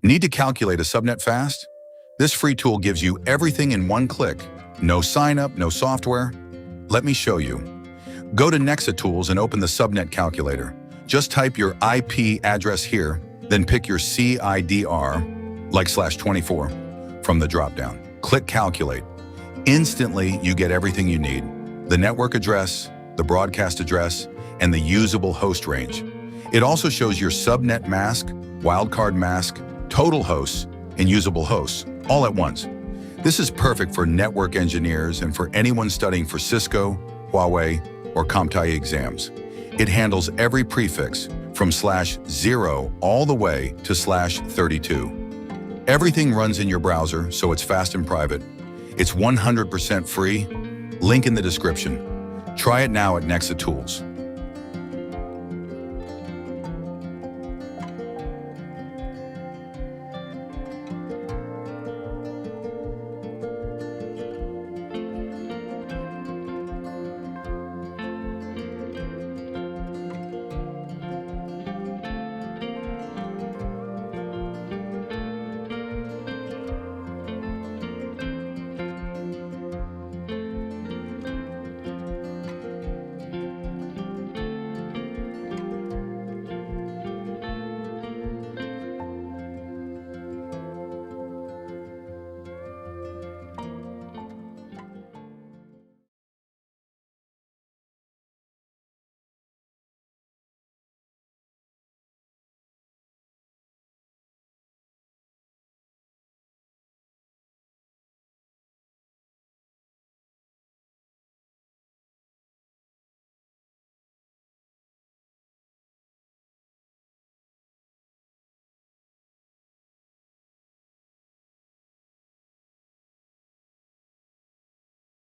Need to calculate a subnet fast? This free tool gives you everything in one click. No sign up, no software. Let me show you. Go to NexaTools and open the Subnet Calculator. Just type your IP address here, then pick your CIDR, like /24, from the dropdown. Click Calculate. Instantly, you get everything you need. The network address, the broadcast address, and the usable host range. It also shows your subnet mask, wildcard mask, total hosts, and usable hosts, all at once. This is perfect for network engineers and for anyone studying for Cisco, Huawei, or CompTIA exams. It handles every prefix from /0 all the way to /32. Everything runs in your browser, so it's fast and private. It's 100% free. Link in the description. Try it now at NexaTools.